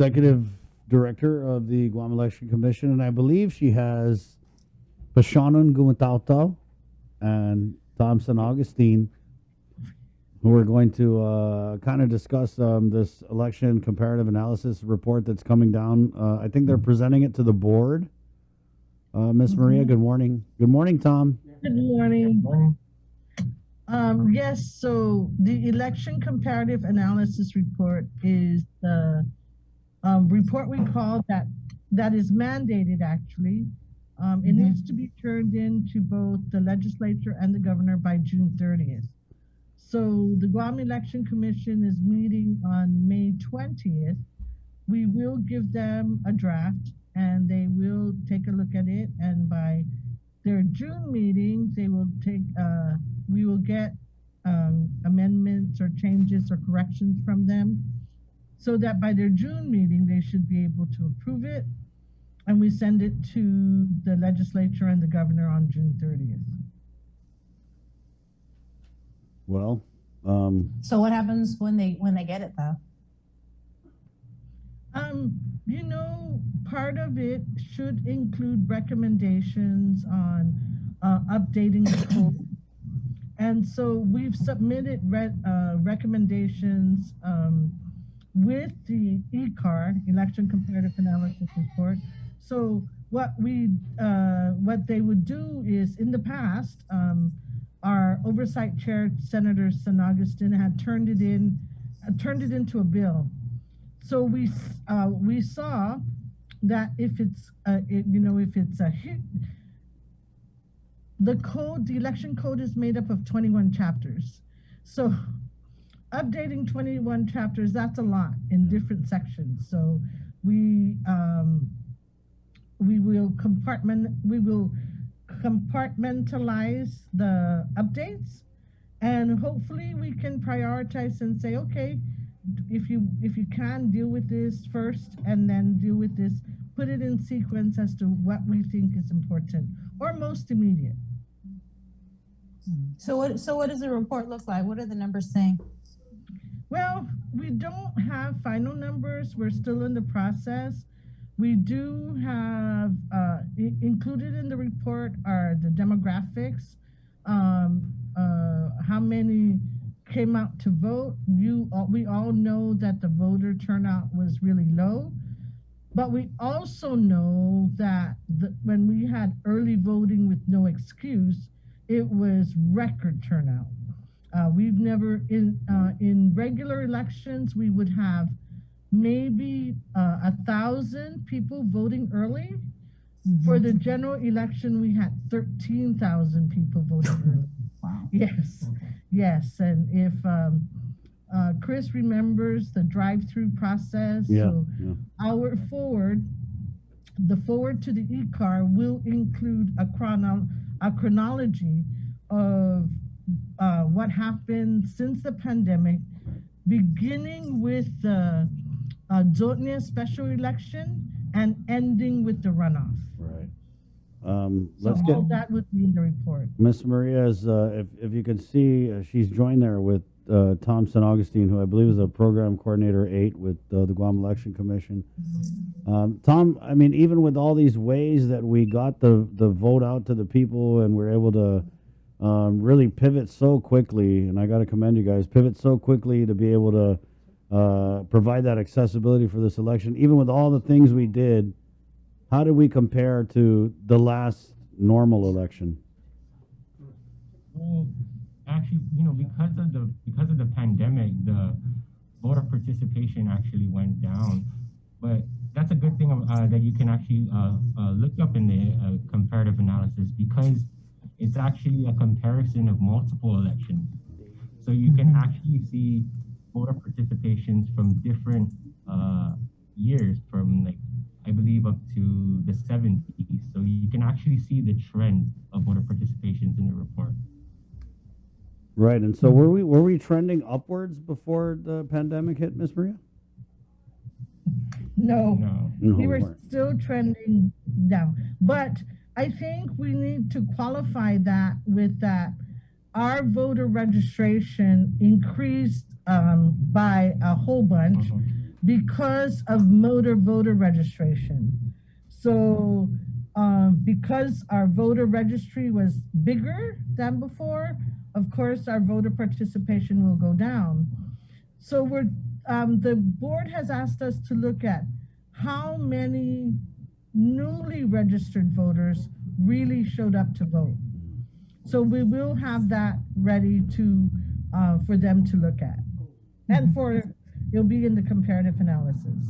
executive director of the Guam Election Commission, and I believe she has Pashanon Gumatauta and Thompson Augustine, who are going to kind of discuss this election comparative analysis report that's coming down. I think they're presenting it to the board. Miss Maria, good morning. Good morning, Tom. Good morning. Yes, so the election comparative analysis report is the report we call that is mandated actually. It needs to be turned in to both the legislature and the governor by June 30th. So the Guam Election Commission is meeting on May 20th. We will give them a draft and they will take a look at it, and by their June meeting, they will take, we will get amendments or changes or corrections from them so that by their June meeting, they should be able to approve it. And we send it to the legislature and the governor on June 30th. Well, So what happens when they get it though? You know, part of it should include recommendations on updating the code. And so we've submitted recommendations with the ECAR, Election Comparative Analysis Report. So what they would do is, in the past, our oversight chair, Senator San Augustine, had turned it into a bill. So we saw that if it's the election code is made up of 21 chapters. So updating 21 chapters, that's a lot in different sections. So we will compartmentalize the updates, and hopefully we can prioritize and say, okay, if you can deal with this first and then deal with this, put it in sequence as to what we think is important or most immediate. So what does the report look like? What are the numbers saying? Well, we don't have final numbers. We're still in the process. We do have included in the report are the demographics, how many came out to vote. We all know that the voter turnout was really low, but we also know that when we had early voting with no excuse, it was record turnout. We've never in regular elections we would have maybe 1,000 people voting early. Mm-hmm. For the general election, we had 13,000 people voting early. Wow. Yes. Yes, and if Chris remembers the drive-through process, the forward to the ECAR will include a chronology of what happened since the pandemic, beginning with the Zotnia special election and ending with the runoff. Right. Let's get all that would be in the report. Miss Maria is, if you can see, she's joined there with Thompson Augustine, who I believe is a program coordinator 8 with the Guam Election Commission. Tom, I mean, even with all these ways that we got the vote out to the people and we're able to really pivot so quickly, and I got to commend you guys, pivot so quickly to be able to provide that accessibility for this election, even with all the things we did. How do we compare to the last normal election? Well, actually, because of the pandemic, the voter participation actually went down. But that's a good thing that you can actually look up in the comparative analysis, because it's actually a comparison of multiple elections. So you can actually see voter participations from different years, from I believe up to the 70s. So you can actually see the trend of voter participations in the report. Right, and so were we trending upwards before the pandemic hit, Miss Maria? No, we were still trending down. But I think we need to qualify that with that our voter registration increased by a whole bunch. because of motor voter registration. So, because our voter registry was bigger than before, of course, our voter participation will go down. So the board has asked us to look at how many newly registered voters really showed up to vote. So we will have that ready to, for them to look at. And it'll be in the comparative analysis.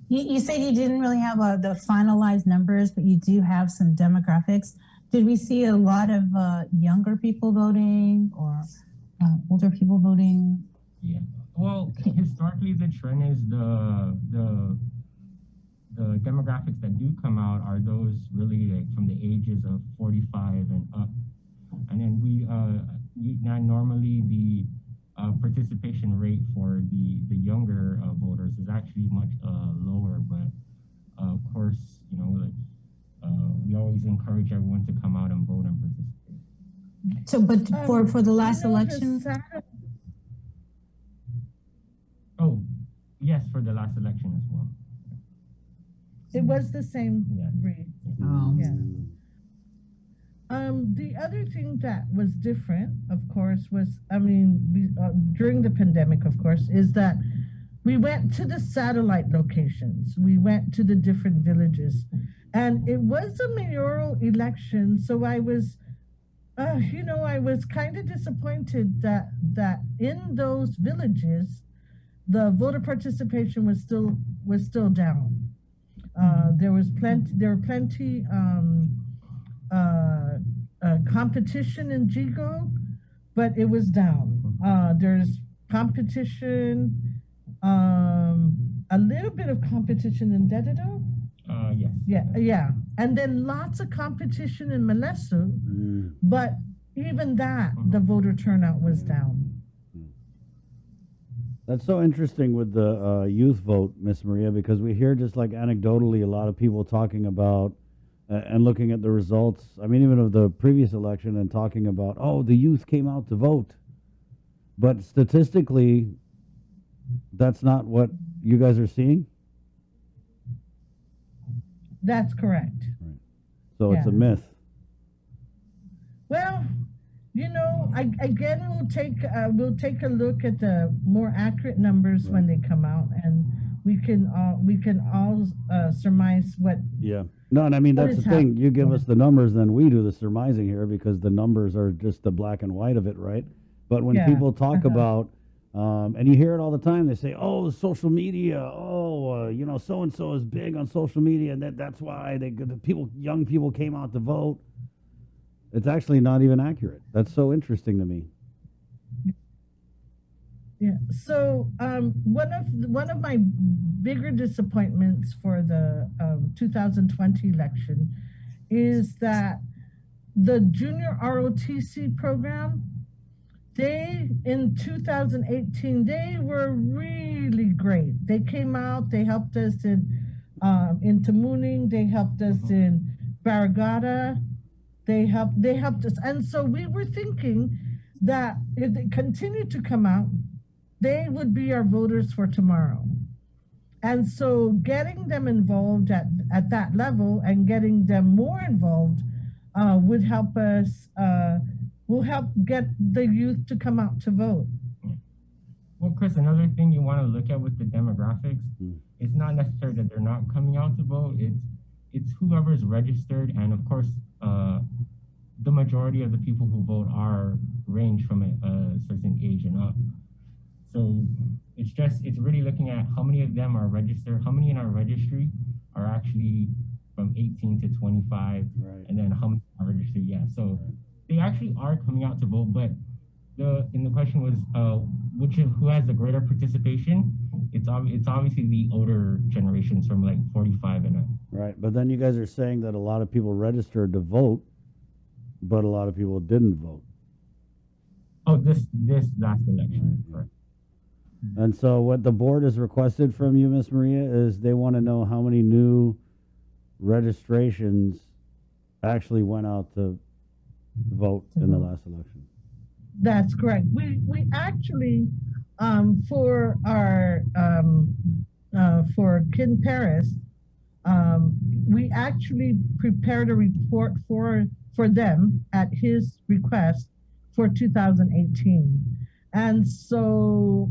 You said you didn't really have the finalized numbers, but you do have some demographics. Did we see a lot of younger people voting or older people voting? Yeah. Well, historically, the trend is the demographics that do come out are those really like from the ages of 45 and up. And then normally the participation rate for the younger voters is actually much lower, but of course, we always encourage everyone to come out and vote and participate. So, but for the last election? Oh, yes, for the last election as well. It was the same rate. Oh. Yeah. The other thing that was different, of course, was, during the pandemic, of course, is that we went to the satellite locations. We went to the different villages. And it was a mayoral election, so I was kind of disappointed that in those villages, the voter participation was still down. There were plenty competition in GECO, but it was down. There's competition, a little bit of competition in Dededo. Yes. Yeah. And then lots of competition in Malesu, but even that, the voter turnout was down. That's so interesting with the youth vote, Miss Maria, because we hear just like anecdotally a lot of people talking about and looking at the results. I mean, even of the previous election and talking about, oh, the youth came out to vote. But statistically, that's not what you guys are seeing? That's correct. Right. So it's a myth. Well, again, we'll take a look at the more accurate numbers when they come out, and we can all surmise what. Yeah. No, and I mean that's the thing. You give us the numbers, then we do the surmising here because the numbers are just the black and white of it, right? But when people talk about, and you hear it all the time, they say, "Oh, social media. Oh, so and so is big on social media, and that's why young people came out to vote." It's actually not even accurate. That's so interesting to me. Yeah. So one of my bigger disappointments for the 2020 election is that the junior ROTC program, in 2018, they were really great. They came out, they helped us in Tamuning, they helped us in Barragata. They helped us. And so we were thinking that if they continued to come out, they would be our voters for tomorrow. And so getting them involved at that level and getting them more involved would help us, will help get the youth to come out to vote. Well, Chris, another thing you want to look at with the demographics, it's not necessarily that they're not coming out to vote. It's whoever's registered, and of course, the majority of the people who vote are range from a certain age and up. So it's really looking at how many of them are registered, how many in our registry are actually from 18 to 25, right. And then how many are registered. Yeah, so they actually are coming out to vote, but the question was who has the greater participation? It's obviously the older generations from like 45 and up. Right, but then you guys are saying that a lot of people registered to vote, but a lot of people didn't vote. Oh, this last election, correct. And so what the board has requested from you, Ms. Maria, is they want to know how many new registrations actually went out to vote in the last election. That's correct. We actually For our for Kin Paris, we actually prepared a report for them at his request for 2018. And so,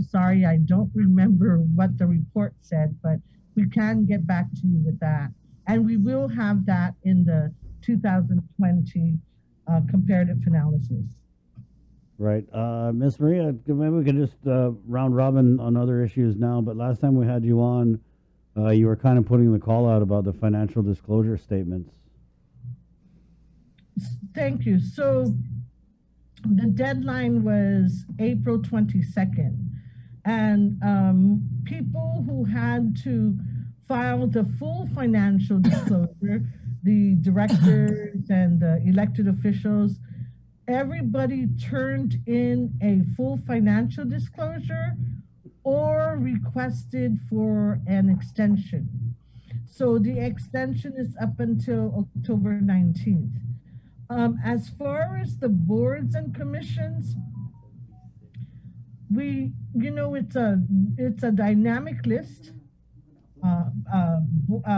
sorry, I don't remember what the report said, but we can get back to you with that. And we will have that in the 2020 comparative analysis. Right. Miss Maria, maybe we can just round robin on other issues now. But last time we had you on, you were kind of putting the call out about the financial disclosure statements. Thank you. So the deadline was April 22nd. And people who had to file the full financial disclosure, the directors and the elected officials, everybody turned in a full financial disclosure or requested for an extension. So the extension is up until October 19th. As far as the boards and commissions, it's a dynamic list.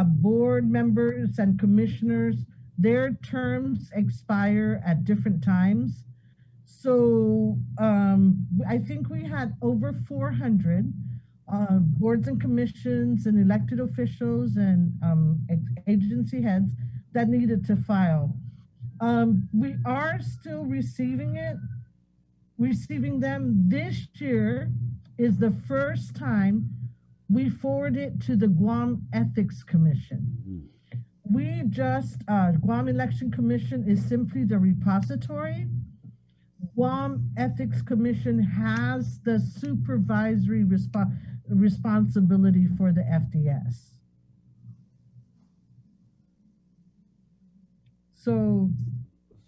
Board members and commissioners, their terms expire at different times. So I think we had over 400 boards and commissions and elected officials and agency heads that needed to file. We are still receiving them. This year is the first time we forward it to the Guam Ethics Commission. We just, Guam Election Commission is simply the repository. Guam Ethics Commission has the supervisory responsibility for the FDS. So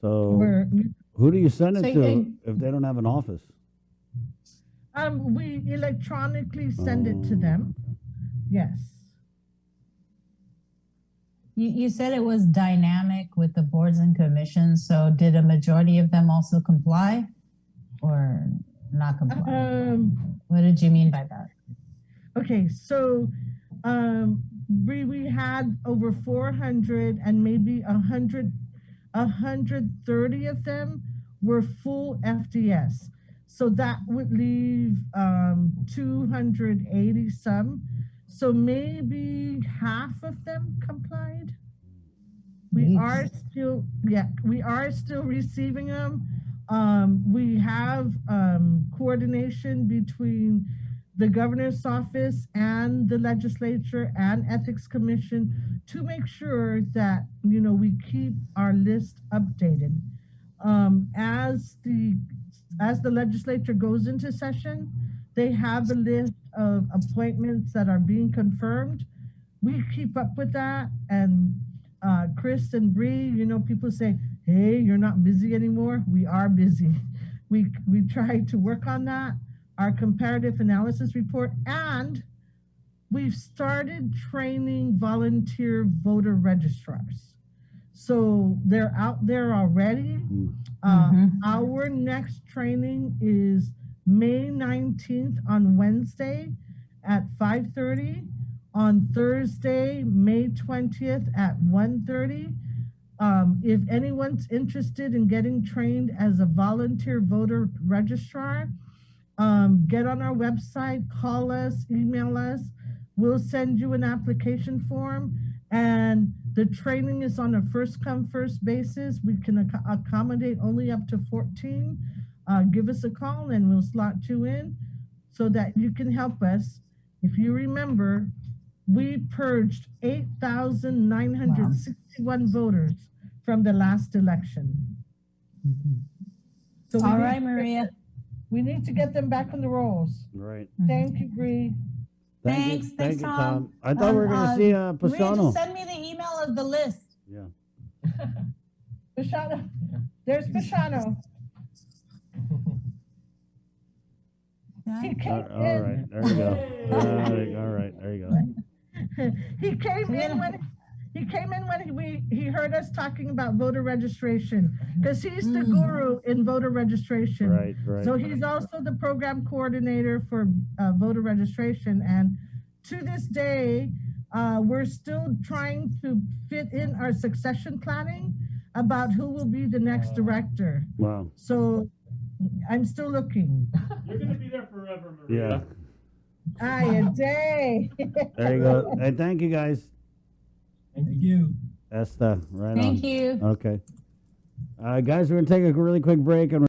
who do you send it to if they don't have an office? We electronically send it to them. Yes. You said it was dynamic with the boards and commissions. So did a majority of them also comply or not comply? What did you mean by that? Okay, so we had over 400 and maybe 130 of them were full FDS. So that would leave 280 some. So maybe half of them complied. We are still receiving them. We have coordination between the governor's office and the legislature and ethics commission to make sure that we keep our list updated. As the legislature goes into session, they have a list of appointments that are being confirmed. We keep up with that, and Chris and Bree, people say, hey, you're not busy anymore. We are busy. We try to work on that, our comparative analysis report, and we've started training volunteer voter registrars. So they're out there already. Our next training is May 19th on Wednesday at 5:30. On Thursday, May 20th at 1:30. If anyone's interested in getting trained as a volunteer voter registrar, get on our website, call us, email us. We'll send you an application form, and the training is on a first come, first basis. We can accommodate only up to 14. Give us a call and we'll slot you in so that you can help us. If you remember, we purged 8,961 voters from the last election. So all right, Maria. We need to get them back on the rolls. Right. Thank you, Bree. Thanks, Tom. I thought we were going to see Maria, Pisano. just send me the email of the list. Yeah. Pisano. There's Pisano. He came All right, there you go. All right, there you go. He came in He came in when he heard us talking about voter registration, because he's the guru in voter registration. Right, right. So he's also the program coordinator for voter registration. And to this day, we're still trying to fit in our succession planning about who will be the next director. Wow. So I'm still looking. You're gonna be there forever, Maria. Yeah. Aye, a day. There you go. Hey, thank you guys. Thank you. Esta, right on. Thank you. Okay. Guys, we're going to take a really quick break and